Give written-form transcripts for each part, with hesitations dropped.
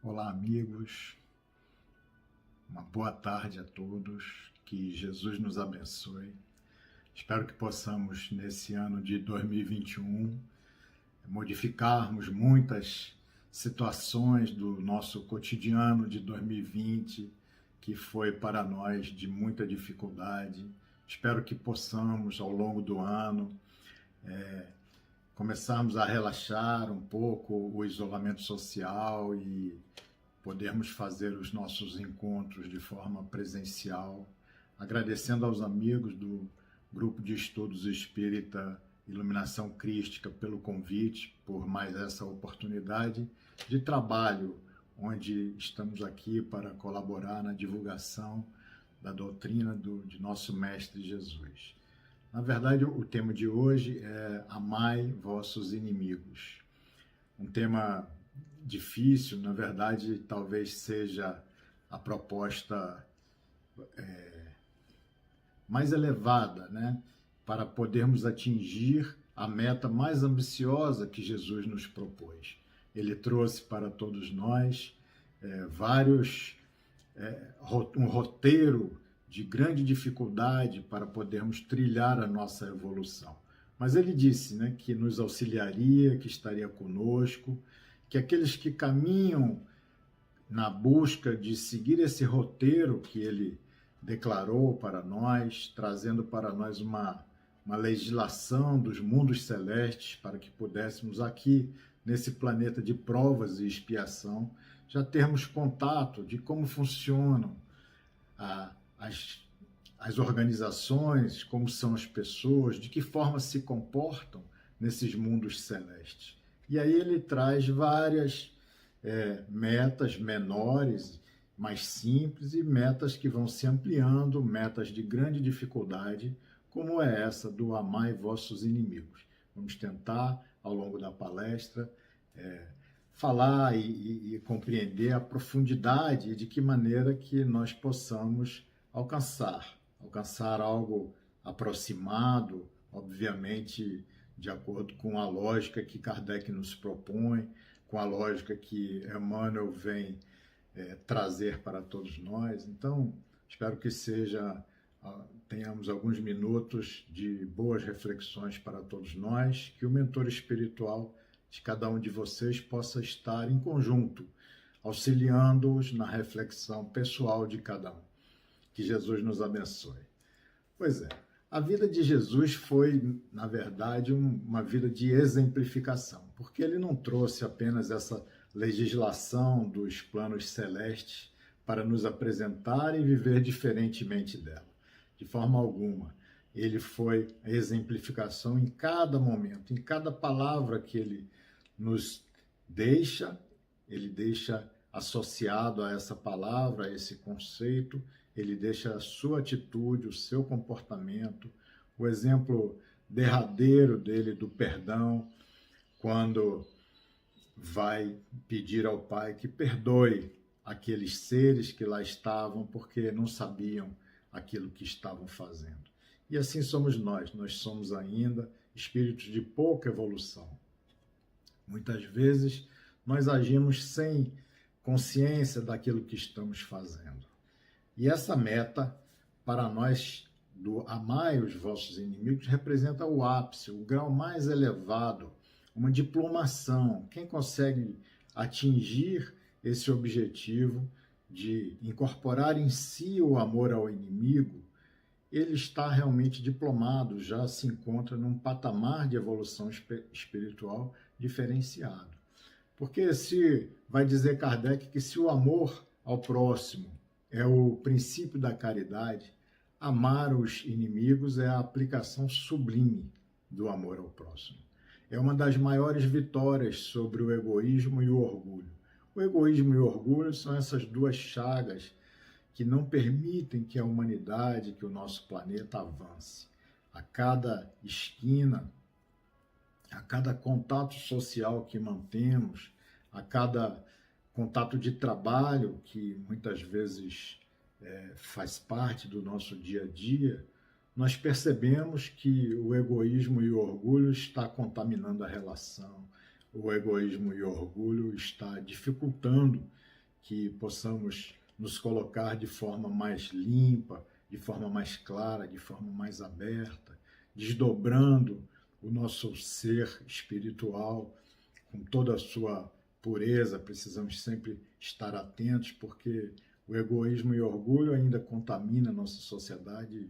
Olá, amigos. Uma boa tarde a todos. Que Jesus nos abençoe. Espero que possamos, nesse ano de 2021, modificarmos muitas situações do nosso cotidiano de 2020, que foi para nós de muita dificuldade. Espero que possamos, ao longo do ano, começarmos a relaxar um pouco o isolamento social e podermos fazer os nossos encontros de forma presencial, agradecendo aos amigos do Grupo de Estudos Espírita Iluminação Crística pelo convite, por mais essa oportunidade de trabalho, onde estamos aqui para colaborar na divulgação da doutrina de nosso Mestre Jesus. Na verdade, o tema de hoje é Amai vossos inimigos. Um tema difícil, na verdade, talvez seja a proposta mais elevada, né? Para podermos atingir a meta mais ambiciosa que Jesus nos propôs. Ele trouxe para todos nós um roteiro de grande dificuldade para podermos trilhar a nossa evolução. Mas ele disse, né, que nos auxiliaria, que estaria conosco, que aqueles que caminham na busca de seguir esse roteiro que ele declarou para nós, trazendo para nós uma legislação dos mundos celestes para que pudéssemos aqui, nesse planeta de provas e expiação, já termos contato de como funcionam as organizações, como são as pessoas, de que forma se comportam nesses mundos celestes. E aí ele traz várias metas menores, mais simples, e metas que vão se ampliando, metas de grande dificuldade, como é essa do amai vossos inimigos. Vamos tentar, ao longo da palestra, falar e compreender a profundidade e de que maneira que nós possamos alcançar algo aproximado, obviamente, de acordo com a lógica que Kardec nos propõe, com a lógica que Emmanuel vem trazer para todos nós. Então, espero que tenhamos alguns minutos de boas reflexões para todos nós, que o mentor espiritual de cada um de vocês possa estar em conjunto, auxiliando-os na reflexão pessoal de cada um. Que Jesus nos abençoe. Pois é, a vida de Jesus foi, na verdade, uma vida de exemplificação, porque ele não trouxe apenas essa legislação dos planos celestes para nos apresentar e viver diferentemente dela. De forma alguma. Ele foi a exemplificação em cada momento, em cada palavra que ele nos deixa, ele deixa associado a essa palavra, a esse conceito, ele deixa a sua atitude, o seu comportamento, o exemplo derradeiro dele do perdão, quando vai pedir ao Pai que perdoe aqueles seres que lá estavam porque não sabiam aquilo que estavam fazendo. E assim somos nós somos ainda espíritos de pouca evolução. Muitas vezes nós agimos sem consciência daquilo que estamos fazendo. E essa meta, para nós, do amai os vossos inimigos, representa o ápice, o grau mais elevado, uma diplomação. Quem consegue atingir esse objetivo de incorporar em si o amor ao inimigo, ele está realmente diplomado, já se encontra num patamar de evolução espiritual diferenciado. Porque vai dizer Kardec que se o amor ao próximo é o princípio da caridade, amar os inimigos é a aplicação sublime do amor ao próximo. É uma das maiores vitórias sobre o egoísmo e o orgulho. O egoísmo e o orgulho são essas duas chagas que não permitem que a humanidade, que o nosso planeta avance. A cada esquina, a cada contato social que mantemos, a cada contato de trabalho que muitas vezes faz parte do nosso dia a dia, nós percebemos que o egoísmo e o orgulho está contaminando a relação, o egoísmo e o orgulho está dificultando que possamos nos colocar de forma mais limpa, de forma mais clara, de forma mais aberta, desdobrando o nosso ser espiritual com toda a sua pureza. Precisamos sempre estar atentos, porque o egoísmo e o orgulho ainda contaminam a nossa sociedade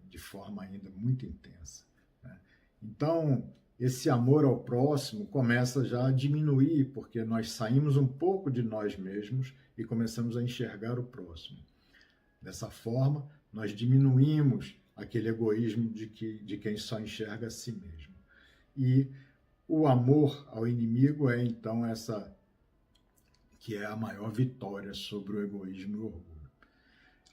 de forma ainda muito intensa, né? Então, esse amor ao próximo começa já a diminuir, porque nós saímos um pouco de nós mesmos e começamos a enxergar o próximo. Dessa forma, nós diminuímos aquele egoísmo de quem só enxerga a si mesmo. E o amor ao inimigo é, então, essa que é a maior vitória sobre o egoísmo e o orgulho.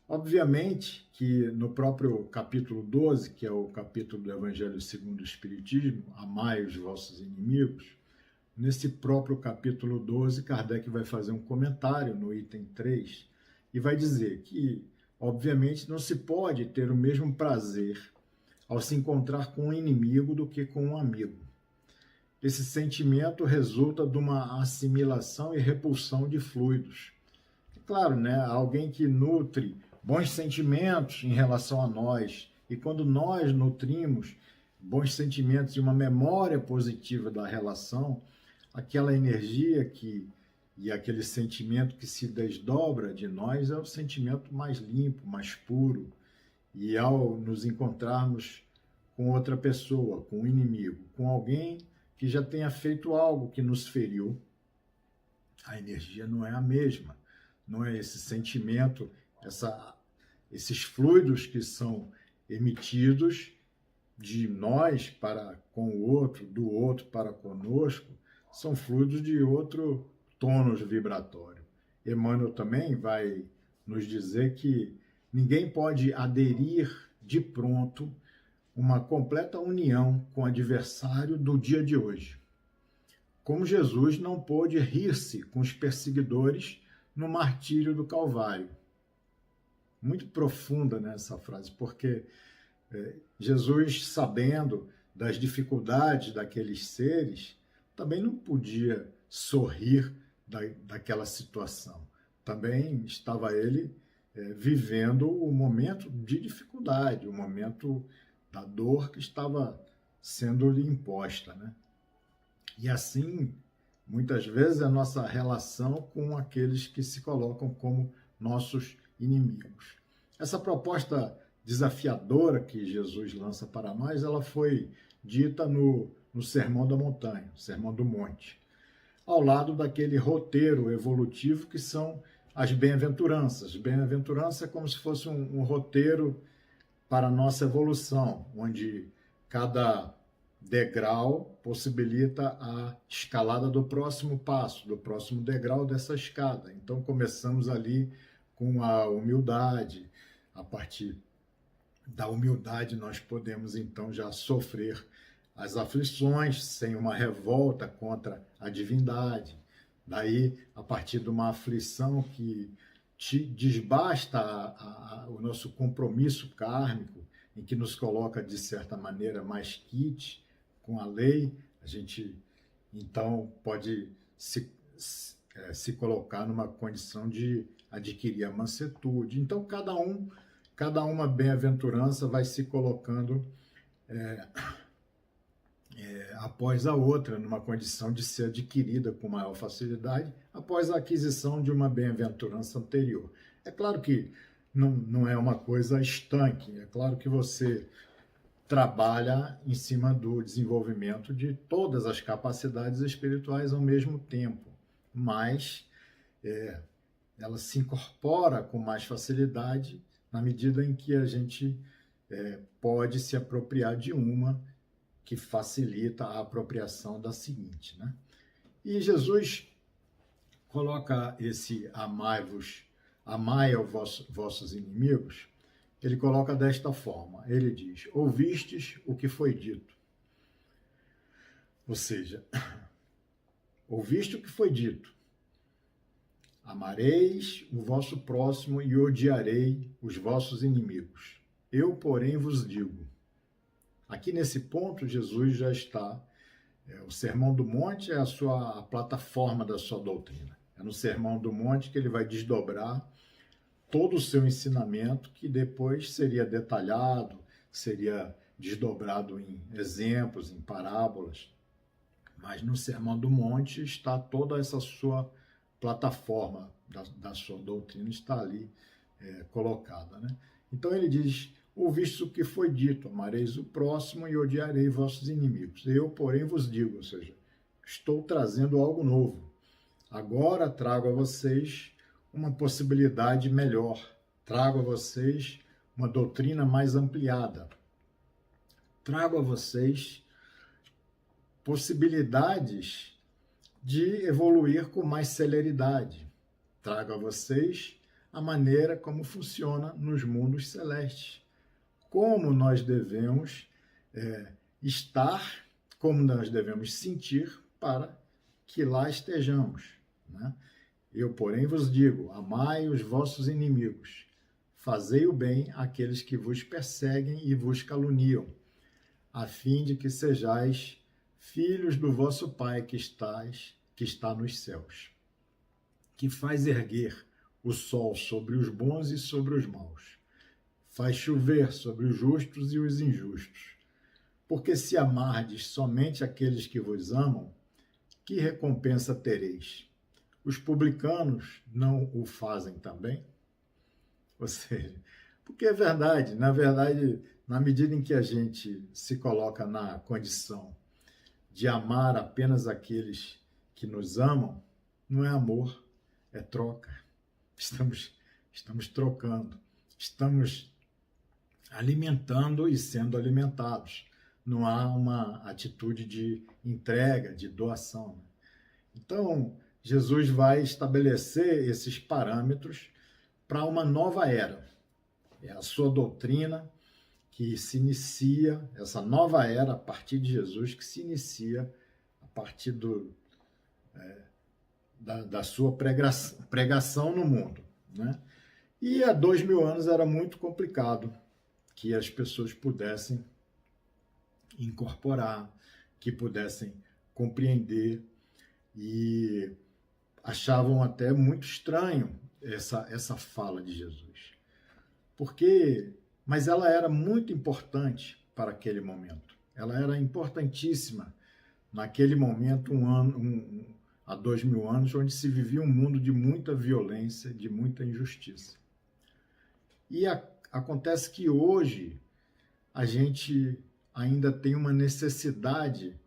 Obviamente que no próprio capítulo 12, que é o capítulo do Evangelho segundo o Espiritismo, amai os vossos inimigos, nesse próprio capítulo 12, Kardec vai fazer um comentário no item 3 e vai dizer que, obviamente, não se pode ter o mesmo prazer ao se encontrar com um inimigo do que com um amigo. Esse sentimento resulta de uma assimilação e repulsão de fluidos. É claro, né? Alguém que nutre bons sentimentos em relação a nós, e quando nós nutrimos bons sentimentos e uma memória positiva da relação, aquela energia e aquele sentimento que se desdobra de nós é o sentimento mais limpo, mais puro. E ao nos encontrarmos com outra pessoa, com um inimigo, com alguém que já tenha feito algo que nos feriu, a energia não é a mesma, não é esse sentimento, esses fluidos que são emitidos de nós para com o outro, do outro para conosco, são fluidos de outro tônus vibratório. Emmanuel também vai nos dizer que ninguém pode aderir de pronto uma completa união com o adversário do dia de hoje. Como Jesus não pôde rir-se com os perseguidores no martírio do Calvário. Muito profunda nessa frase, porque Jesus, sabendo das dificuldades daqueles seres, também não podia sorrir daquela situação. Também estava ele vivendo o momento de dificuldade, o momento da dor que estava sendo-lhe imposta, né? E assim, muitas vezes, a nossa relação com aqueles que se colocam como nossos inimigos. Essa proposta desafiadora que Jesus lança para nós, ela foi dita no Sermão da Montanha, Sermão do Monte, ao lado daquele roteiro evolutivo que são as bem-aventuranças. Bem-aventurança é como se fosse um roteiro para a nossa evolução, onde cada degrau possibilita a escalada do próximo passo, do próximo degrau dessa escada. Então, começamos ali com a humildade. A partir da humildade, nós podemos, então, já sofrer as aflições sem uma revolta contra a divindade. Daí, a partir de uma aflição que desbasta o nosso compromisso kármico, em que nos coloca, de certa maneira, mais quite com a lei, a gente, então, pode se colocar numa condição de adquirir a mansetude. Então, cada uma bem-aventurança vai se colocando após a outra, numa condição de ser adquirida com maior facilidade, após a aquisição de uma bem-aventurança anterior. É claro que não é uma coisa estanque, é claro que você trabalha em cima do desenvolvimento de todas as capacidades espirituais ao mesmo tempo, mas ela se incorpora com mais facilidade na medida em que a gente pode se apropriar de uma que facilita a apropriação da seguinte, né? E Jesus coloca esse amai aos vossos inimigos, ele coloca desta forma, ele diz, ouvistes o que foi dito. Ou seja, ouviste o que foi dito, amareis o vosso próximo e odiarei os vossos inimigos. Eu, porém, vos digo. Aqui nesse ponto, Jesus já está. O Sermão do Monte é a plataforma da sua doutrina. É no Sermão do Monte que ele vai desdobrar todo o seu ensinamento, que depois seria detalhado, seria desdobrado em exemplos, em parábolas. Mas no Sermão do Monte está toda essa sua plataforma da sua doutrina, está ali colocada, né? Então ele diz: ouvistes o que foi dito, amareis o próximo e odiarei vossos inimigos. Eu, porém, vos digo, ou seja, estou trazendo algo novo. Agora trago a vocês uma possibilidade melhor. Trago a vocês uma doutrina mais ampliada. Trago a vocês possibilidades de evoluir com mais celeridade. Trago a vocês a maneira como funciona nos mundos celestes. Como nós devemos estar, como nós devemos sentir para que lá estejamos, né? Eu, porém, vos digo: amai os vossos inimigos, fazei o bem àqueles que vos perseguem e vos caluniam, a fim de que sejais filhos do vosso Pai que está nos céus, que faz erguer o sol sobre os bons e sobre os maus, faz chover sobre os justos e os injustos. Porque se amardes somente aqueles que vos amam, que recompensa tereis? Os publicanos não o fazem também? Ou seja, porque é verdade, na verdade, na medida em que a gente se coloca na condição de amar apenas aqueles que nos amam, não é amor, é troca. Estamos trocando, estamos alimentando e sendo alimentados. Não há uma atitude de entrega, de doação. Então, Jesus vai estabelecer esses parâmetros para uma nova era. É a sua doutrina que se inicia, essa nova era a partir de Jesus, que se inicia a partir da sua pregação no mundo, né? E há 2000 anos era muito complicado que as pessoas pudessem incorporar, que pudessem compreender, e achavam até muito estranho essa fala de Jesus. Mas ela era muito importante para aquele momento. Ela era importantíssima naquele momento, há 2000 anos, onde se vivia um mundo de muita violência, de muita injustiça. E acontece que hoje a gente ainda tem uma necessidade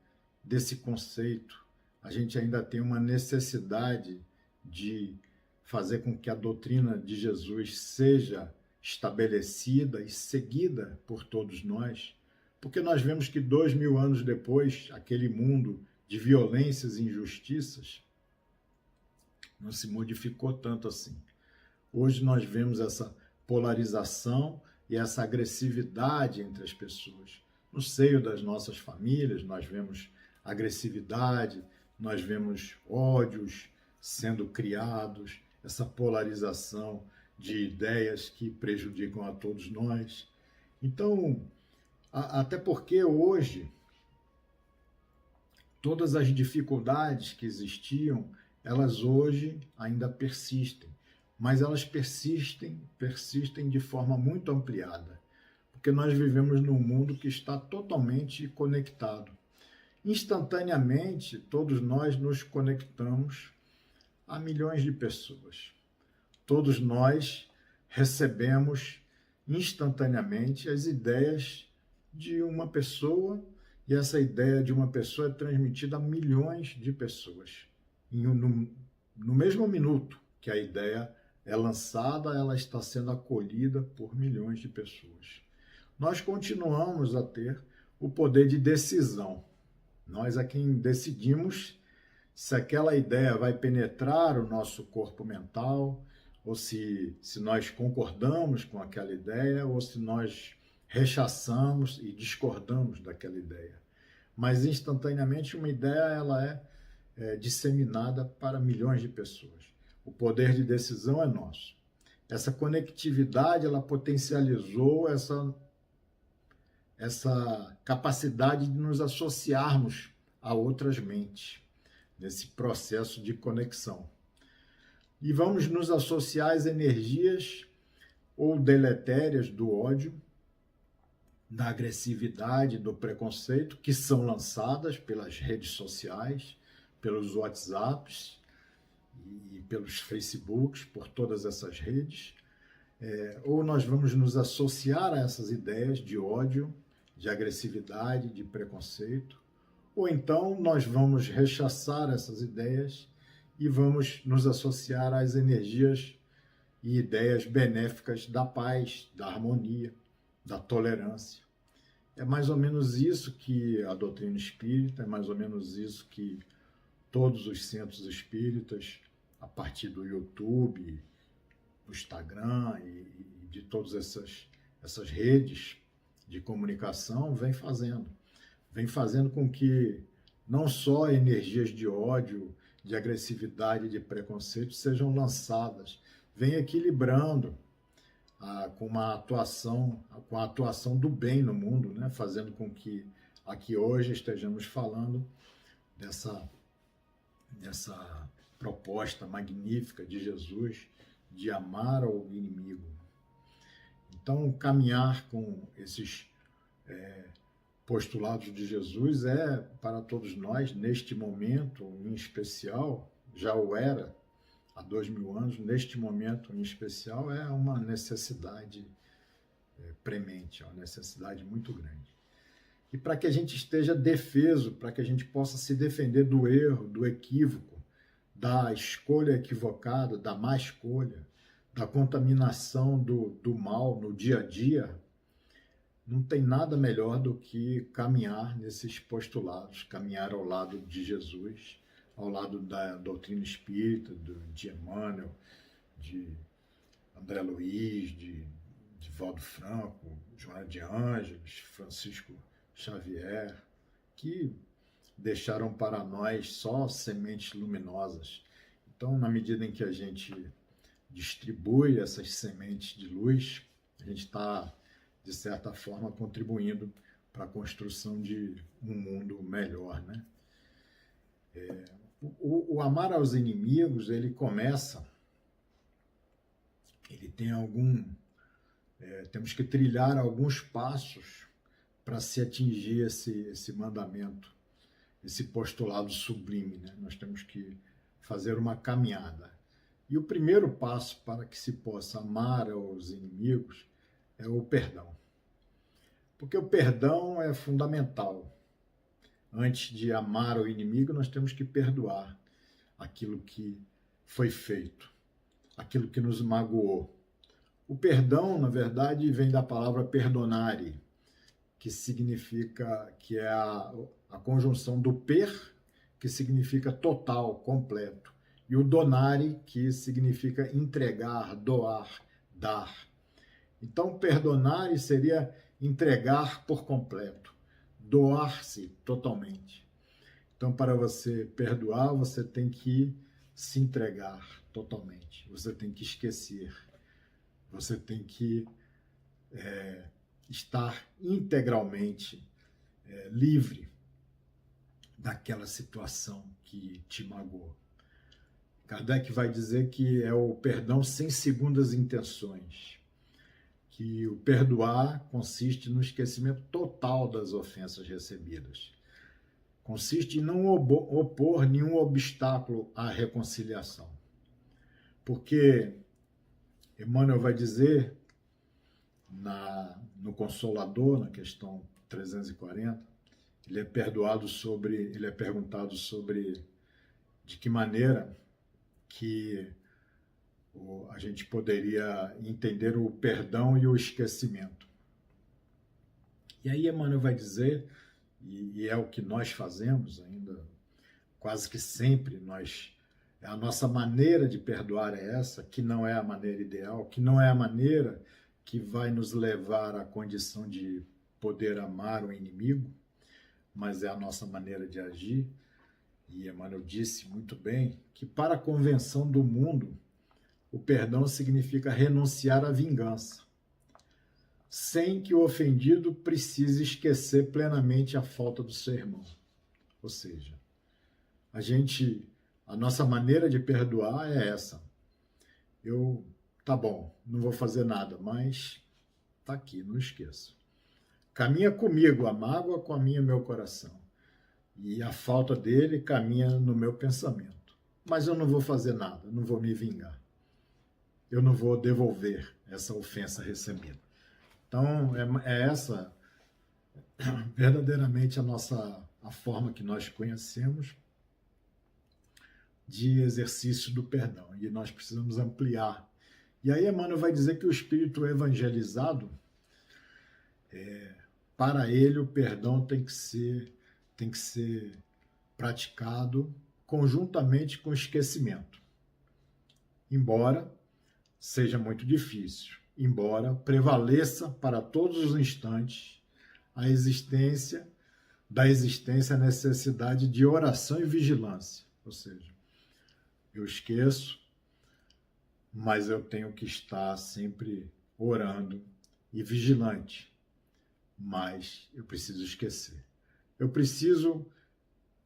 desse conceito, a gente ainda tem uma necessidade de fazer com que a doutrina de Jesus seja estabelecida e seguida por todos nós, porque nós vemos que 2000 anos depois, aquele mundo de violências e injustiças não se modificou tanto assim. Hoje nós vemos essa polarização e essa agressividade entre as pessoas. No seio das nossas famílias, nós vemos agressividade, nós vemos ódios sendo criados, essa polarização de ideias que prejudicam a todos nós. Então, até porque hoje, todas as dificuldades que existiam, elas hoje ainda persistem, mas elas persistem de forma muito ampliada, porque nós vivemos num mundo que está totalmente conectado. Instantaneamente, todos nós nos conectamos a milhões de pessoas. Todos nós recebemos instantaneamente as ideias de uma pessoa, e essa ideia de uma pessoa é transmitida a milhões de pessoas. No mesmo minuto que a ideia é lançada, ela está sendo acolhida por milhões de pessoas. Nós continuamos a ter o poder de decisão. Nós é quem decidimos se aquela ideia vai penetrar o nosso corpo mental, ou se nós concordamos com aquela ideia, ou se nós rechaçamos e discordamos daquela ideia. Mas instantaneamente uma ideia ela é disseminada para milhões de pessoas. O poder de decisão é nosso. Essa conectividade ela potencializou essa capacidade de nos associarmos a outras mentes, nesse processo de conexão. e vamos nos associar às energias ou deletérias do ódio, da agressividade, do preconceito, que são lançadas pelas redes sociais, pelos WhatsApps e pelos Facebooks, por todas essas redes. Ou nós vamos nos associar a essas ideias de ódio, de agressividade, de preconceito, ou então nós vamos rechaçar essas ideias e vamos nos associar às energias e ideias benéficas da paz, da harmonia, da tolerância. É mais ou menos isso que a doutrina espírita, é mais ou menos isso que todos os centros espíritas, a partir do YouTube, do Instagram e de todas essas redes de comunicação, vem fazendo com que não só energias de ódio, de agressividade, de preconceito sejam lançadas, vem equilibrando com a atuação do bem no mundo, né? Fazendo com que aqui hoje estejamos falando dessa proposta magnífica de Jesus de amar ao inimigo. Então, caminhar com esses postulados de Jesus é, para todos nós, neste momento em especial, já o era há 2000 anos, neste momento em especial, é uma necessidade premente, é uma necessidade muito grande. E para que a gente esteja defeso, para que a gente possa se defender do erro, do equívoco, da escolha equivocada, da má escolha, da contaminação do mal no dia a dia, não tem nada melhor do que caminhar nesses postulados, caminhar ao lado de Jesus, ao lado da doutrina espírita, de Emmanuel, de André Luiz, de Valdo Franco, Joana de Ângeles, Francisco Xavier, que deixaram para nós só sementes luminosas. Então, na medida em que a gente distribui essas sementes de luz, a gente está, de certa forma, contribuindo para a construção de um mundo melhor, né? O amar aos inimigos, ele tem temos que trilhar alguns passos para se atingir esse mandamento, esse postulado sublime, né? Nós temos que fazer uma caminhada. E o primeiro passo para que se possa amar aos inimigos é o perdão. Porque o perdão é fundamental. Antes de amar o inimigo, nós temos que perdoar aquilo que foi feito, aquilo que nos magoou. O perdão, na verdade, vem da palavra perdonare, que é a conjunção do per, que significa total, completo, e o donare, que significa entregar, doar, dar. Então, perdonare seria entregar por completo, doar-se totalmente. Então, para você perdoar, você tem que se entregar totalmente, você tem que esquecer, você tem que estar integralmente livre daquela situação que te magoou. Kardec vai dizer que é o perdão sem segundas intenções, que o perdoar consiste no esquecimento total das ofensas recebidas. Consiste em não opor nenhum obstáculo à reconciliação. Porque Emmanuel vai dizer no Consolador, na questão 340, ele é perguntado sobre de que maneira que a gente poderia entender o perdão e o esquecimento. E aí Emmanuel vai dizer, e é o que nós fazemos ainda, quase que sempre, a nossa maneira de perdoar é essa, que não é a maneira ideal, que não é a maneira que vai nos levar à condição de poder amar o inimigo, mas é a nossa maneira de agir. E Emmanuel disse muito bem que para a convenção do mundo, o perdão significa renunciar à vingança, sem que o ofendido precise esquecer plenamente a falta do seu irmão. Ou seja, a nossa maneira de perdoar é essa, eu, tá bom, não vou fazer nada, mas tá aqui, não esqueça. Caminha comigo a mágoa, caminha meu coração. E a falta dele caminha no meu pensamento. Mas eu não vou fazer nada, não vou me vingar. Eu não vou devolver essa ofensa recebida. Então, é essa verdadeiramente a forma que nós conhecemos de exercício do perdão. E nós precisamos ampliar. E aí Emmanuel vai dizer que o espírito evangelizado, para ele o perdão tem que ser praticado conjuntamente com o esquecimento. Embora seja muito difícil, embora prevaleça para todos os instantes a existência a necessidade de oração e vigilância. Ou seja, eu esqueço, mas eu tenho que estar sempre orando e vigilante. Mas eu preciso esquecer. Eu preciso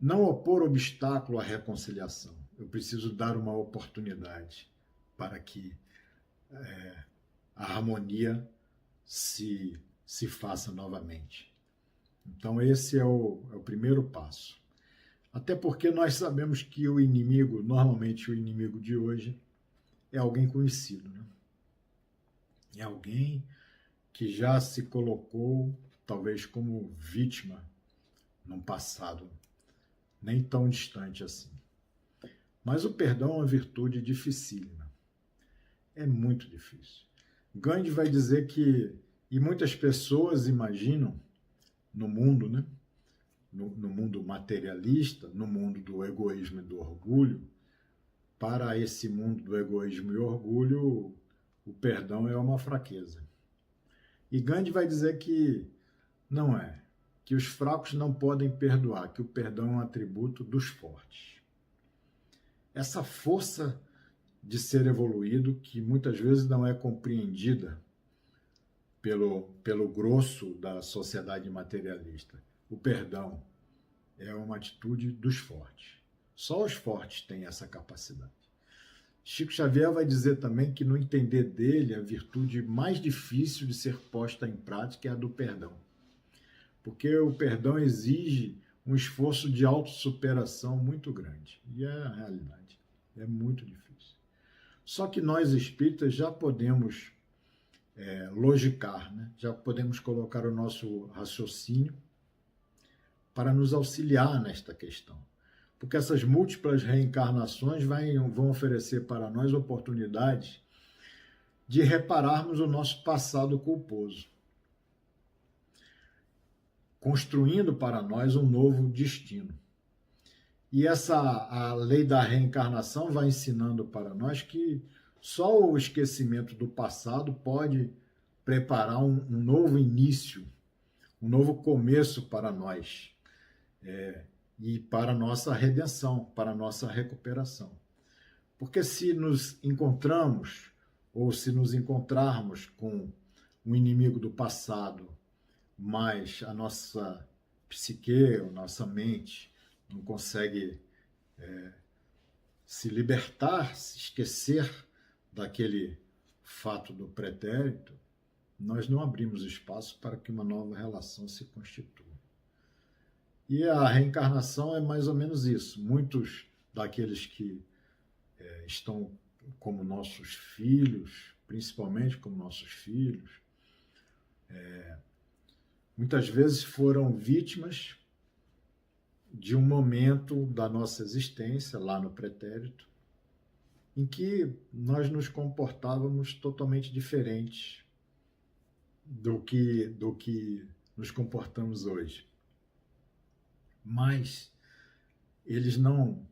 não opor obstáculo à reconciliação. Eu preciso dar uma oportunidade para que a harmonia se faça novamente. Então, esse é o primeiro passo. Até porque nós sabemos que o inimigo, normalmente o inimigo de hoje, é alguém conhecido, né? É alguém que já se colocou, talvez, como vítima num passado nem tão distante assim. Mas o perdão é uma virtude dificílima. É muito difícil. Gandhi vai dizer que, e muitas pessoas imaginam no mundo, né? No mundo materialista, no mundo do egoísmo e do orgulho, para esse mundo do egoísmo e orgulho, o perdão é uma fraqueza. E Gandhi vai dizer que não é, que os fracos não podem perdoar, que o perdão é um atributo dos fortes. Essa força de ser evoluído, que muitas vezes não é compreendida pelo grosso da sociedade materialista. O perdão é uma atitude dos fortes. Só os fortes têm essa capacidade. Chico Xavier vai dizer também que, no entender dele, a virtude mais difícil de ser posta em prática é a do perdão. Porque o perdão exige um esforço de autossuperação muito grande. E é a realidade. É muito difícil. Só que nós espíritas já podemos logicar, né? Já podemos colocar o nosso raciocínio para nos auxiliar nesta questão. Porque essas múltiplas reencarnações vão oferecer para nós oportunidades de repararmos o nosso passado culposo, construindo para nós um novo destino. E a lei da reencarnação vai ensinando para nós que só o esquecimento do passado pode preparar um novo início, um novo começo para nós. E para a nossa redenção, para a nossa recuperação. Porque se nos encontramos, ou se nos encontrarmos com um inimigo do passado, mas a nossa psique, a nossa mente, não consegue se libertar, se esquecer daquele fato do pretérito, nós não abrimos espaço para que uma nova relação se constitua. E a reencarnação é mais ou menos isso. Muitos daqueles que estão como nossos filhos, principalmente como nossos filhos, muitas vezes foram vítimas de um momento da nossa existência, lá no pretérito, em que nós nos comportávamos totalmente diferentes do que nos comportamos hoje. Mas eles não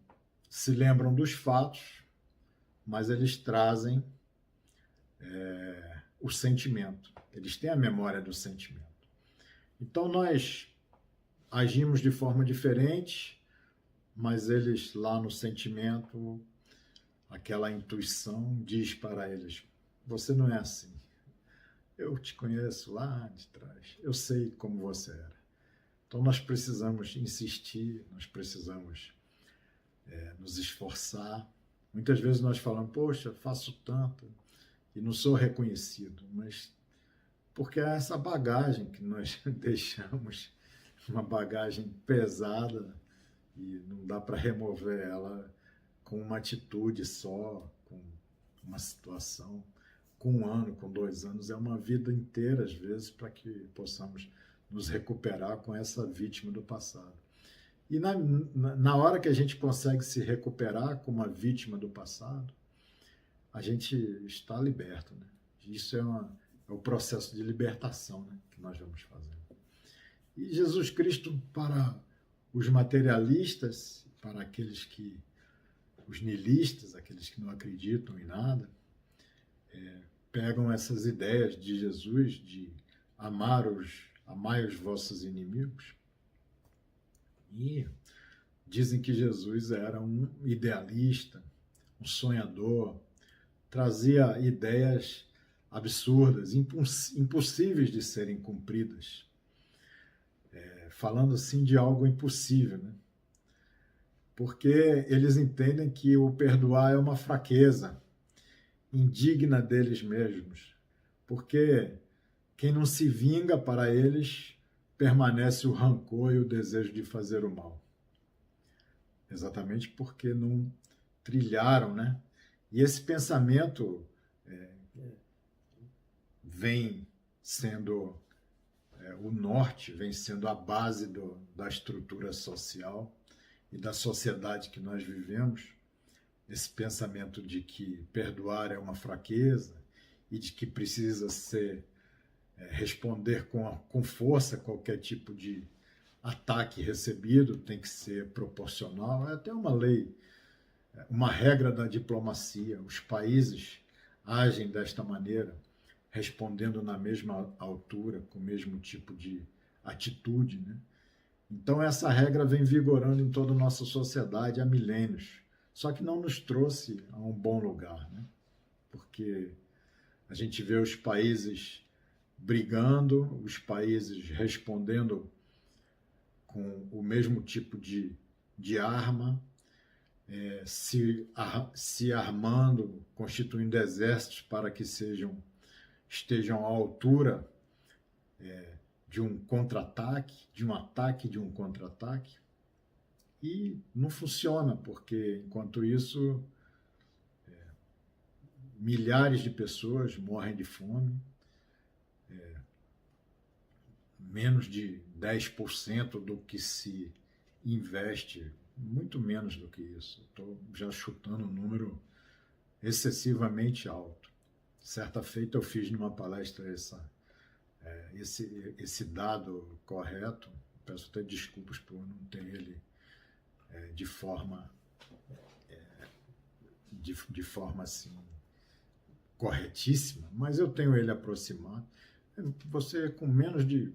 se lembram dos fatos, mas eles trazem o sentimento. Eles têm a memória do sentimento. Então nós agimos de forma diferente, mas eles lá no sentimento, aquela intuição diz para eles: você não é assim. Eu te conheço lá de trás. Eu sei como você era. Então nós precisamos insistir, nós precisamos nos esforçar Muitas vezes nós falamos, poxa, faço tanto e não sou reconhecido, mas porque é essa bagagem que nós deixamos, uma bagagem pesada, e não dá para remover ela com uma atitude só, com uma situação, com 1 ano, com 2 anos, é uma vida inteira, às vezes, para que possamos nos recuperar com essa vítima do passado. E na hora que a gente consegue se recuperar como uma vítima do passado, a gente está liberto, né? Isso é o processo de libertação, né, que nós vamos fazer. E Jesus Cristo, para os materialistas, para os niilistas, aqueles que não acreditam em nada, pegam essas ideias de Jesus de amai os vossos inimigos e dizem que Jesus era um idealista, um sonhador, trazia ideias absurdas, impossíveis de serem cumpridas, falando assim de algo impossível, né? Porque eles entendem que o perdoar é uma fraqueza indigna deles mesmos, porque quem não se vinga, para eles permanece o rancor e o desejo de fazer o mal. Exatamente porque não trilharam, né? E esse pensamento vem sendo o norte, vem sendo a base da estrutura social e da sociedade que nós vivemos, esse pensamento de que perdoar é uma fraqueza e de que precisa responder com força qualquer tipo de ataque recebido, tem que ser proporcional. É até uma lei, uma regra da diplomacia. Os países agem desta maneira, respondendo na mesma altura, com o mesmo tipo de atitude, né? Então essa regra vem vigorando em toda a nossa sociedade há milênios, só que não nos trouxe a um bom lugar, né? Porque a gente vê os países brigando, os países respondendo com o mesmo tipo de arma, se armando, constituindo exércitos para que estejam à altura de um contra-ataque, de um ataque, de um contra-ataque, e não funciona, porque enquanto isso milhares de pessoas morrem de fome, menos de 10% do que se investe, muito menos do que isso. Estou já chutando um número excessivamente alto. Certa feita eu fiz numa palestra esse dado correto, peço até desculpas por não ter ele de forma assim corretíssima, mas eu tenho ele aproximado. Você com menos de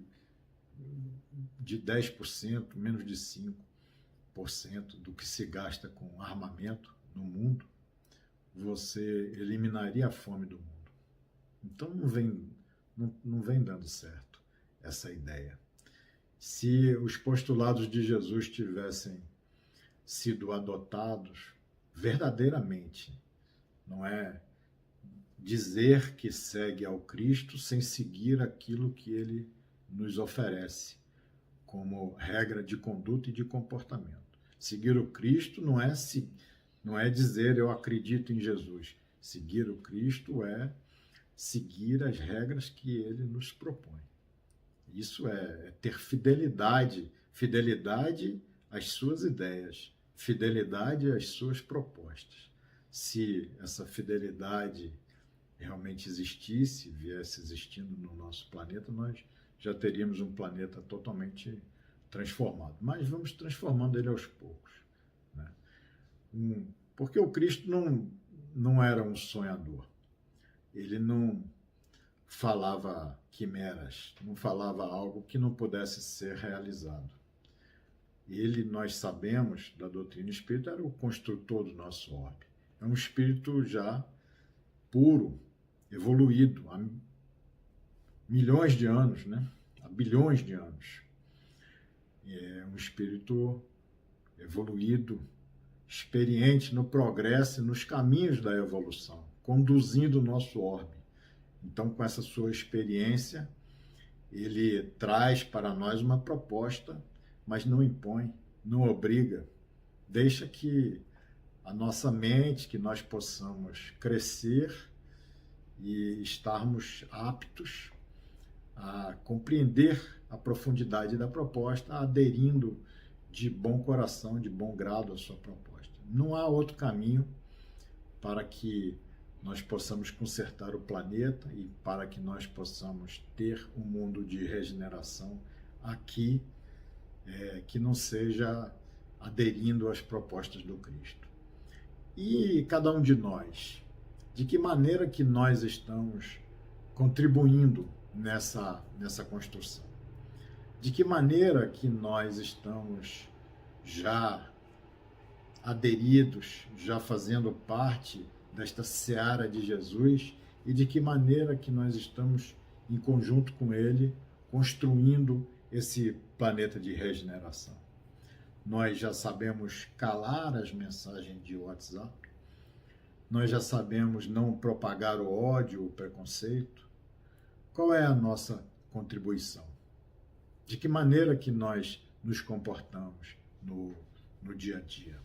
10%, menos de 5% do que se gasta com armamento no mundo, você eliminaria a fome do mundo. Então não vem dando certo essa ideia. Se os postulados de Jesus tivessem sido adotados verdadeiramente, não é dizer que segue ao Cristo sem seguir aquilo que ele nos oferece como regra de conduta e de comportamento. Seguir o Cristo não é dizer eu acredito em Jesus. Seguir o Cristo é seguir as regras que ele nos propõe. Isso é ter fidelidade às suas ideias, fidelidade às suas propostas. Se essa fidelidade realmente existisse, viesse existindo no nosso planeta, nós já teríamos um planeta totalmente transformado. Mas vamos transformando ele aos poucos, né? Porque o Cristo não era um sonhador. Ele não falava quimeras, não falava algo que não pudesse ser realizado. Ele, nós sabemos, da doutrina espírita, era o construtor do nosso orbe. É um espírito já puro, evoluído, há milhões de anos, né? Há bilhões de anos. É um espírito evoluído, experiente no progresso e nos caminhos da evolução, conduzindo o nosso orbe. Então, com essa sua experiência, ele traz para nós uma proposta, mas não impõe, não obriga. Deixa que a nossa mente, que nós possamos crescer e estarmos aptos a compreender a profundidade da proposta, aderindo de bom coração, de bom grado à sua proposta. Não há outro caminho para que nós possamos consertar o planeta e para que nós possamos ter um mundo de regeneração aqui, que não seja aderindo às propostas do Cristo. E cada um de nós, de que maneira que nós estamos contribuindo nessa construção? De que maneira que nós estamos já aderidos, já fazendo parte desta seara de Jesus, e de que maneira que nós estamos em conjunto com Ele, construindo esse planeta de regeneração? Nós já sabemos calar as mensagens de WhatsApp, nós já sabemos não propagar o ódio, o preconceito. Qual é a nossa contribuição? De que maneira que nós nos comportamos no dia a dia?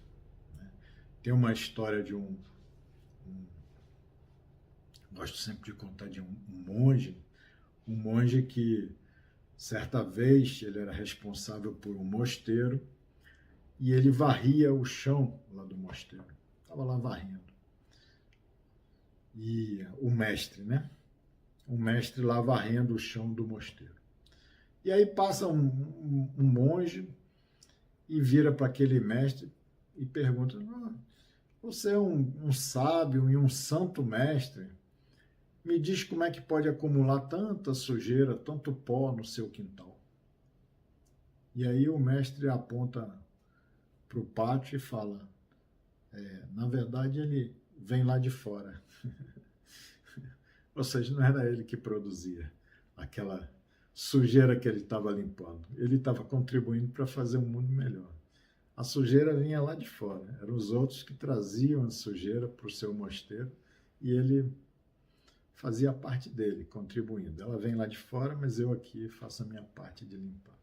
Tem uma história de gosto sempre de contar de um monge que, certa vez, ele era responsável por um mosteiro e ele varria o chão lá do mosteiro. Estava lá varrendo. E o mestre, né? O mestre lá varrendo o chão do mosteiro. E aí passa um monge e vira para aquele mestre e pergunta: você é um sábio e um santo mestre, me diz como é que pode acumular tanta sujeira, tanto pó no seu quintal? E aí o mestre aponta para o pátio e fala: na verdade ele vem lá de fora. Ou seja, não era ele que produzia aquela sujeira que ele estava limpando. Ele estava contribuindo para fazer um mundo melhor. A sujeira vinha lá de fora. Eram os outros que traziam a sujeira para o seu mosteiro e ele fazia parte dele, contribuindo. Ela vem lá de fora, mas eu aqui faço a minha parte de limpar.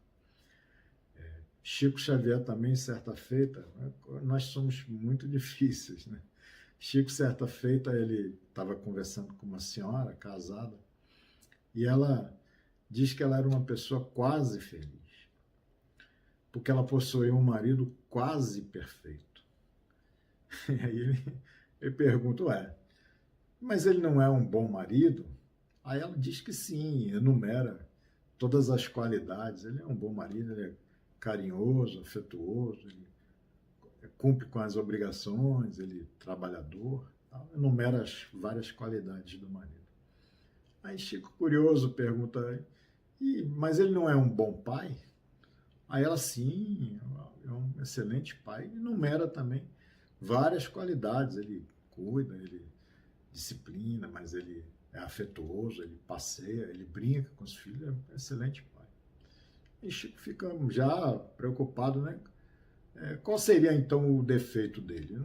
Chico Xavier também, certa feita, nós somos muito difíceis, né? Chico, certa feita, ele estava conversando com uma senhora casada e ela diz que ela era uma pessoa quase feliz, porque ela possuía um marido quase perfeito. E aí ele pergunta: mas ele não é um bom marido? Aí ela diz que sim, enumera todas as qualidades. Ele é um bom marido, ele é carinhoso, afetuoso, ele cumpre com as obrigações, ele é trabalhador, enumera as várias qualidades do marido. Aí Chico, curioso, pergunta: mas ele não é um bom pai? Aí ela: sim, é um excelente pai, enumera também várias qualidades, ele cuida, ele disciplina, mas ele é afetuoso, ele passeia, ele brinca com os filhos, é um excelente pai. E Chico fica já preocupado, né? Qual seria então o defeito dele?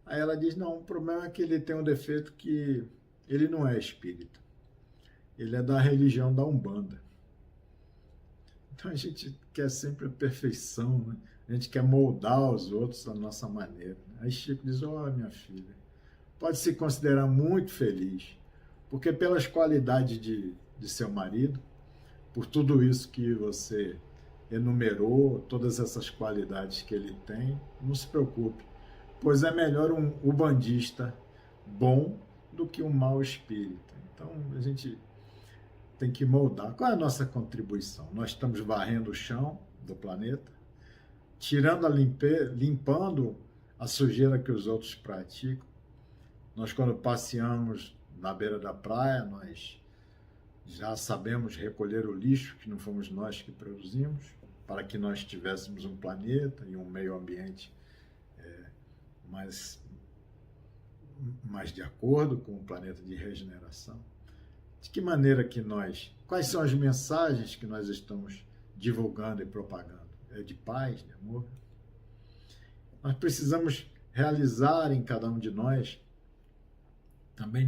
Aí ela diz: não, o problema é que ele tem um defeito que ele não é espírita. Ele é da religião da Umbanda. Então a gente quer sempre a perfeição, né? A gente quer moldar os outros da nossa maneira. Aí Chico diz: minha filha, pode se considerar muito feliz, porque pelas qualidades de seu marido, por tudo isso que você enumerou, todas essas qualidades que ele tem, não se preocupe, pois é melhor um ubandista bom do que um mau espírita. Então a gente tem que moldar. Qual é a nossa contribuição? Nós estamos varrendo o chão do planeta, limpando a sujeira que os outros praticam. Nós, quando passeamos na beira da praia, nós já sabemos recolher o lixo que não fomos nós que produzimos, para que nós tivéssemos um planeta e um meio ambiente mais de acordo com o planeta de regeneração. De que maneira que quais são as mensagens que nós estamos divulgando e propagando? É de paz, de amor? nós precisamos realizar em cada um de nós, também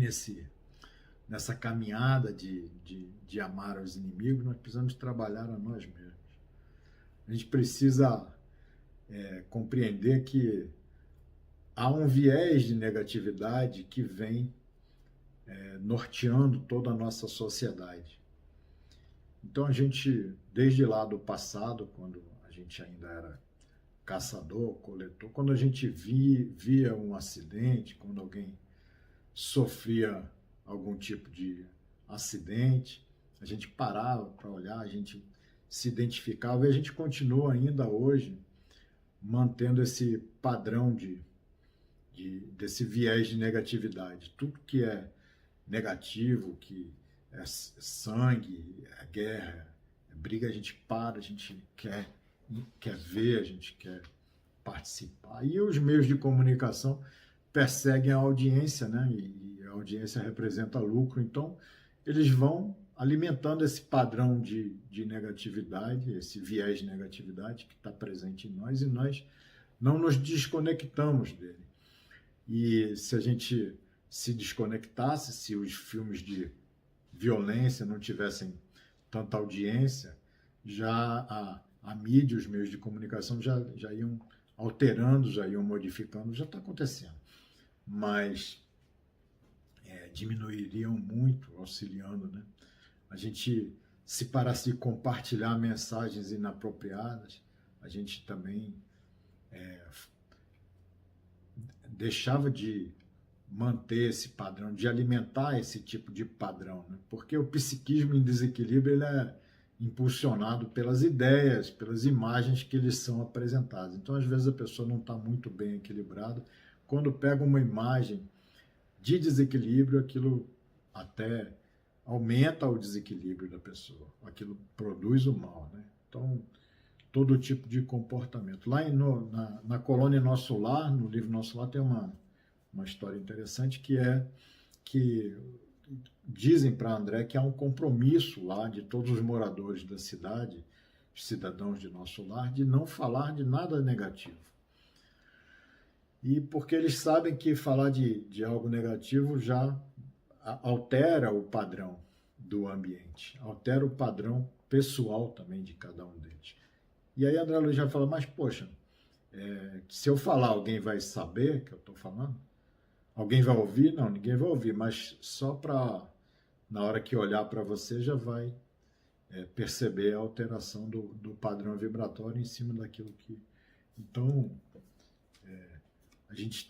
nessa caminhada de amar os inimigos, nós precisamos trabalhar a nós mesmos. A gente precisa compreender que há um viés de negatividade que vem norteando toda a nossa sociedade. Então a gente, desde lá do passado, quando a gente ainda era caçador, coletor, quando a gente via um acidente, quando alguém sofria algum tipo de acidente, a gente parava para olhar, a gente se identificava e a gente continua ainda hoje mantendo esse padrão desse viés de negatividade. Tudo que é negativo, que é sangue, é guerra, é briga, a gente para, a gente quer ver, a gente quer participar. E os meios de comunicação perseguem a audiência, né? E a audiência representa lucro, então eles vão alimentando esse padrão de negatividade, esse viés de negatividade que está presente em nós, e nós não nos desconectamos dele. E se a gente se desconectasse, se os filmes de violência não tivessem tanta audiência, já a mídia, os meios de comunicação já iam alterando, já iam modificando, já está acontecendo. Mas diminuiriam muito, auxiliando, né? A gente, se parasse de compartilhar mensagens inapropriadas, a gente também deixava de manter esse padrão, de alimentar esse tipo de padrão, né? Porque o psiquismo em desequilíbrio ele é impulsionado pelas ideias, pelas imagens que eles são apresentados. Então, às vezes, a pessoa não está muito bem equilibrada. Quando pega uma imagem de desequilíbrio, aquilo até aumenta o desequilíbrio da pessoa. Aquilo produz o mal, né? Então, todo tipo de comportamento. Lá na colônia Nosso Lar, no livro Nosso Lar, tem uma história interessante que dizem para André que há um compromisso lá de todos os moradores da cidade, os cidadãos de Nosso Lar, de não falar de nada negativo. E porque eles sabem que falar de algo negativo já altera o padrão do ambiente, altera o padrão pessoal também de cada um deles. E aí André Luiz já fala, mas poxa, se eu falar, alguém vai saber que eu estou falando? Alguém vai ouvir? Não, ninguém vai ouvir, mas só para, na hora que olhar para você, já vai perceber a alteração do padrão vibratório em cima daquilo que... Então, a gente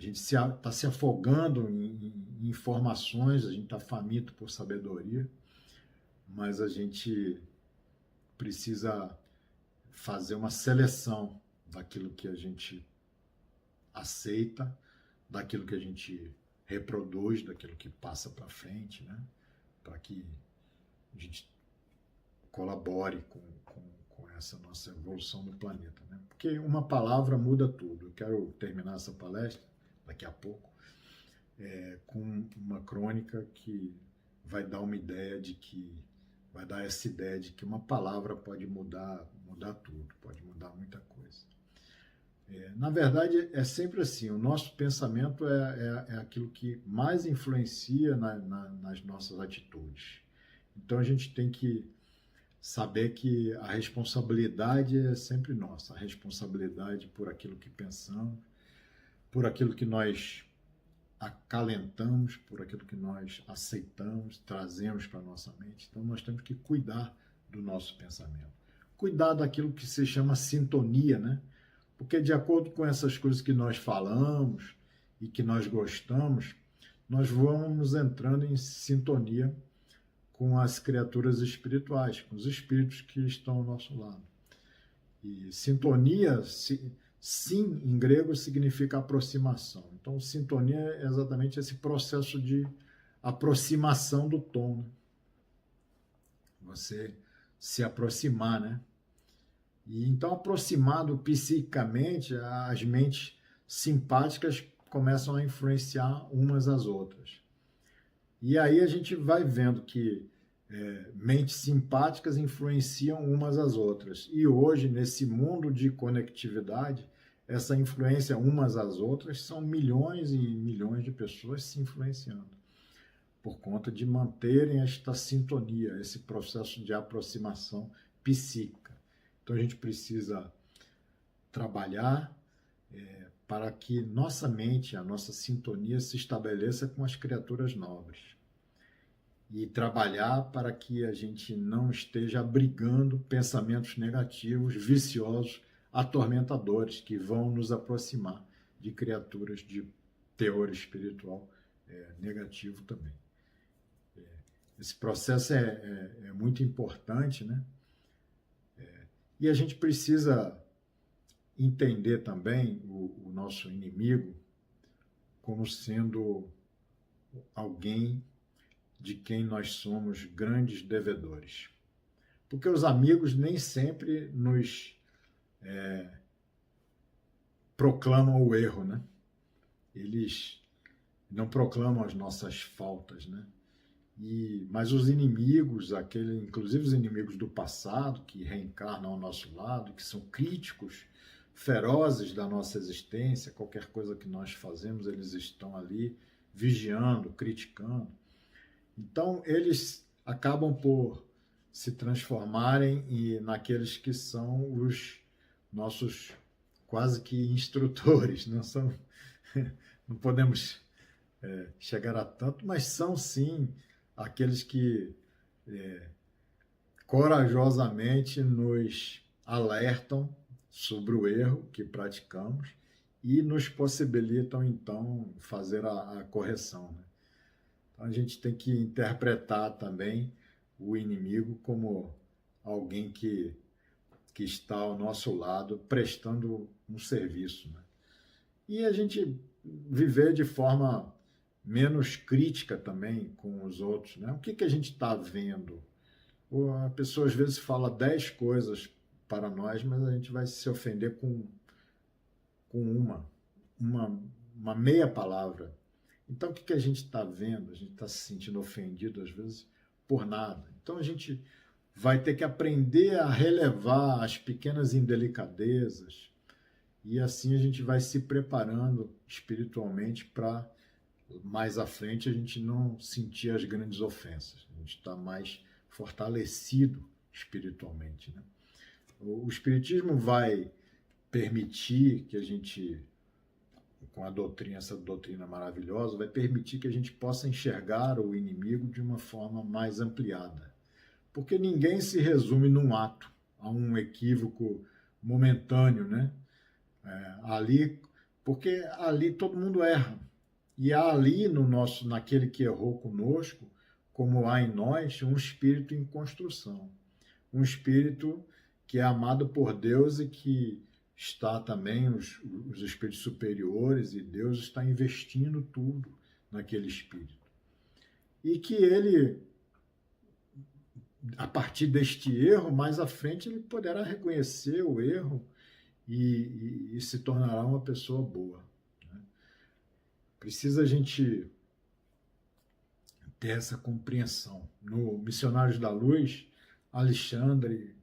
está se afogando em informações, a gente está faminto por sabedoria, mas a gente precisa fazer uma seleção daquilo que a gente aceita, daquilo que a gente reproduz, daquilo que passa para frente, né? Para que a gente colabore com essa nossa evolução do planeta, né? Porque uma palavra muda tudo. Eu quero terminar essa palestra daqui a pouco com uma crônica que vai dar essa ideia de que uma palavra pode mudar tudo, pode mudar muita coisa. Na verdade, é sempre assim, o nosso pensamento é aquilo que mais influencia nas nossas atitudes. Então, a gente tem que saber que a responsabilidade é sempre nossa, a responsabilidade por aquilo que pensamos, por aquilo que nós acalentamos, por aquilo que nós aceitamos, trazemos para a nossa mente. Então, nós temos que cuidar do nosso pensamento. Cuidar daquilo que se chama sintonia, né? Porque de acordo com essas coisas que nós falamos e que nós gostamos, nós vamos entrando em sintonia com as criaturas espirituais, com os espíritos que estão ao nosso lado. E sintonia, sim, em grego, significa aproximação. Então, sintonia é exatamente esse processo de aproximação do tom, né? Você se aproximar, né? E então, aproximado psiquicamente, as mentes simpáticas começam a influenciar umas às outras. E aí a gente vai vendo que mentes simpáticas influenciam umas às outras. E hoje, nesse mundo de conectividade, essa influência umas às outras, são milhões e milhões de pessoas se influenciando, por conta de manterem esta sintonia, esse processo de aproximação psíquica. Então a gente precisa trabalhar para que nossa mente, a nossa sintonia se estabeleça com as criaturas nobres. E trabalhar para que a gente não esteja abrigando pensamentos negativos, viciosos, atormentadores, que vão nos aproximar de criaturas de teor espiritual negativo também. Esse processo é muito importante, né? E a gente precisa entender também o nosso inimigo como sendo alguém de quem nós somos grandes devedores. Porque os amigos nem sempre nos proclamam o erro, né? Eles não proclamam as nossas faltas, né? Mas os inimigos, inclusive os inimigos do passado, que reencarnam ao nosso lado, que são críticos, ferozes da nossa existência, qualquer coisa que nós fazemos, eles estão ali vigiando, criticando. Então, eles acabam por se transformarem naqueles que são os nossos quase que instrutores. Não podemos chegar a tanto, mas são sim aqueles que corajosamente nos alertam sobre o erro que praticamos e nos possibilitam, então, fazer a correção, né? Então, a gente tem que interpretar também o inimigo como alguém que está ao nosso lado prestando um serviço, né? E a gente viver de forma menos crítica também com os outros, né? O que a gente está vendo? A pessoa às vezes fala 10 coisas para nós, mas a gente vai se ofender com uma meia palavra. Então, o que a gente está vendo? A gente está se sentindo ofendido, às vezes, por nada. Então, a gente vai ter que aprender a relevar as pequenas indelicadezas e assim a gente vai se preparando espiritualmente para, mais à frente, a gente não sentir as grandes ofensas. A gente está mais fortalecido espiritualmente, né? O Espiritismo vai permitir que a gente, com a doutrina, essa doutrina maravilhosa, vai permitir que a gente possa enxergar o inimigo de uma forma mais ampliada. Porque ninguém se resume num ato, a um equívoco momentâneo, né? Porque ali todo mundo erra. E há ali naquele que errou conosco, como há em nós, um espírito em construção. Um espírito que é amado por Deus e que está também os espíritos superiores, e Deus está investindo tudo naquele espírito. E que ele, a partir deste erro, mais à frente, ele poderá reconhecer o erro e se tornará uma pessoa boa, né? Precisa a gente ter essa compreensão. No Missionários da Luz, Alexandre,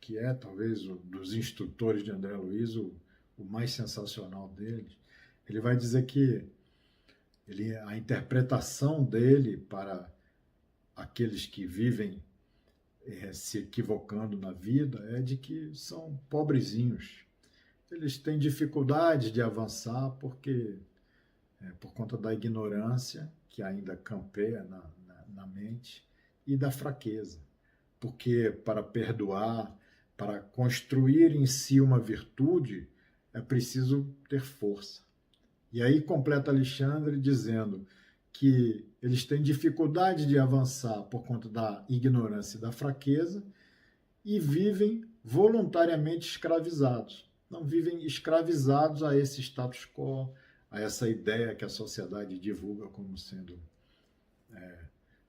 que é talvez dos instrutores de André Luiz, o mais sensacional deles, ele vai dizer que a interpretação dele para aqueles que vivem se equivocando na vida é de que são pobrezinhos. Eles têm dificuldade de avançar porque por conta da ignorância que ainda campeia na mente e da fraqueza. Porque para perdoar, para construir em si uma virtude, é preciso ter força. E aí completa Alexandre dizendo que eles têm dificuldade de avançar por conta da ignorância e da fraqueza e vivem voluntariamente escravizados. Não vivem escravizados a esse status quo, a essa ideia que a sociedade divulga como sendo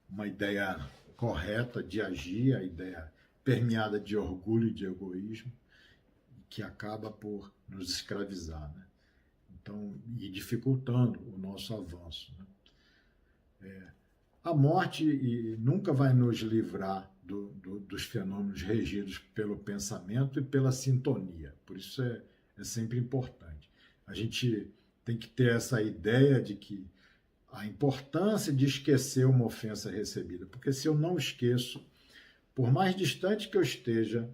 uma ideia correta de agir, a ideia permeada de orgulho e de egoísmo, que acaba por nos escravizar, né? Então, e dificultando o nosso avanço, né? A morte nunca vai nos livrar dos fenômenos regidos pelo pensamento e pela sintonia. Por isso é sempre importante. A gente tem que ter essa ideia de que a importância de esquecer uma ofensa recebida, porque se eu não esqueço, por mais distante que eu esteja,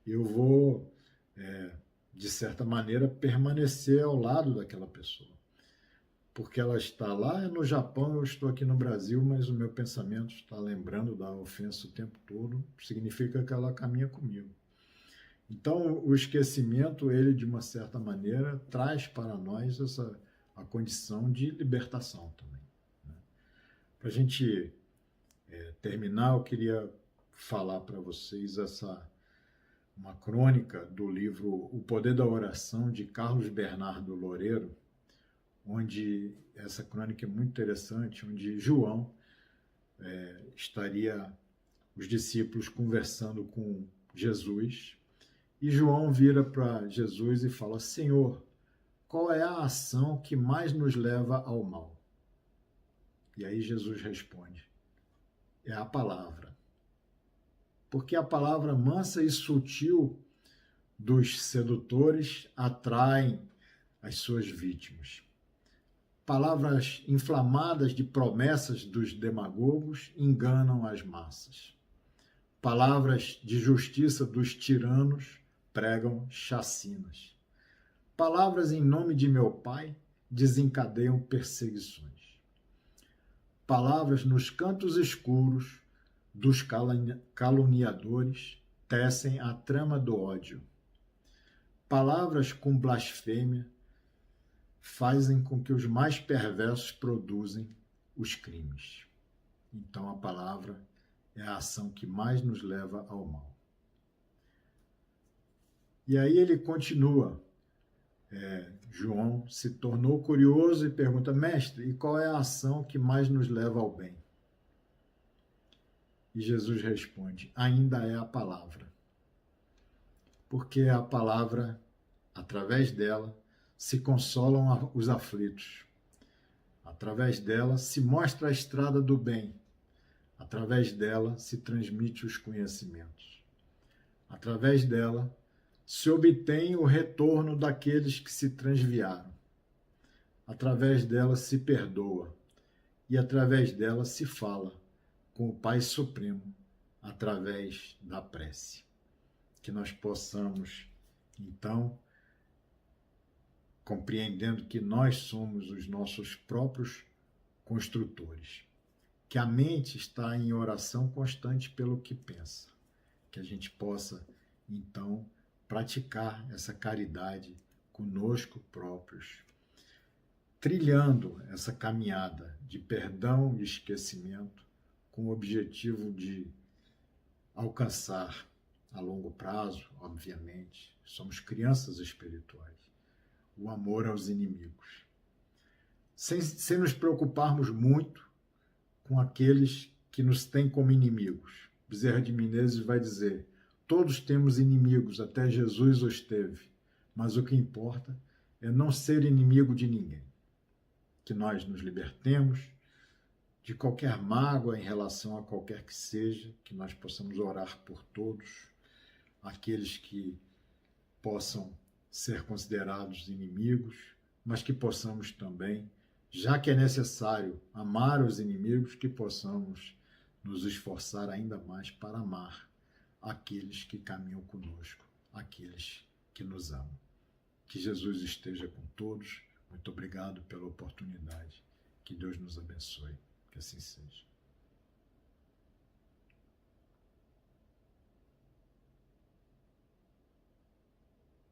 eu vou, de certa maneira, permanecer ao lado daquela pessoa. Porque ela está lá no Japão, eu estou aqui no Brasil, mas o meu pensamento está lembrando da ofensa o tempo todo, significa que ela caminha comigo. Então, o esquecimento, ele, de uma certa maneira, traz para nós a condição de libertação também. Né? Para a gente terminar, eu queria falar para vocês uma crônica do livro O Poder da Oração, de Carlos Bernardo Loureiro, onde essa crônica é muito interessante, onde João estaria os discípulos conversando com Jesus, e João vira para Jesus e fala: Senhor, qual é a ação que mais nos leva ao mal? E aí Jesus responde: é a palavra. Porque a palavra mansa e sutil dos sedutores atraem as suas vítimas. Palavras inflamadas de promessas dos demagogos enganam as massas. Palavras de justiça dos tiranos pregam chacinas. Palavras em nome de meu Pai desencadeiam perseguições. Palavras nos cantos escuros dos caluniadores tecem a trama do ódio. Palavras com blasfêmia fazem com que os mais perversos produzem os crimes. Então a palavra é a ação que mais nos leva ao mal. E aí ele continua. João se tornou curioso e pergunta: Mestre, e qual é a ação que mais nos leva ao bem? E Jesus responde: ainda é a palavra. Porque a palavra, através dela, se consolam os aflitos. Através dela se mostra a estrada do bem. Através dela se transmite os conhecimentos. Através dela se obtém o retorno daqueles que se transviaram. Através dela se perdoa. E através dela se fala com o Pai Supremo, através da prece. Que nós possamos, então, compreendendo que nós somos os nossos próprios construtores, que a mente está em oração constante pelo que pensa, que a gente possa, então, praticar essa caridade conosco próprios, trilhando essa caminhada de perdão e esquecimento com o objetivo de alcançar a longo prazo, obviamente, somos crianças espirituais, o amor aos inimigos, sem nos preocuparmos muito com aqueles que nos têm como inimigos. Bezerra de Menezes vai dizer: todos temos inimigos, até Jesus os teve, mas o que importa é não ser inimigo de ninguém. Que nós nos libertemos de qualquer mágoa em relação a qualquer que seja, que nós possamos orar por todos, aqueles que possam ser considerados inimigos, mas que possamos também, já que é necessário amar os inimigos, que possamos nos esforçar ainda mais para amar aqueles que caminham conosco, aqueles que nos amam. Que Jesus esteja com todos. Muito obrigado pela oportunidade. Que Deus nos abençoe. Que assim seja.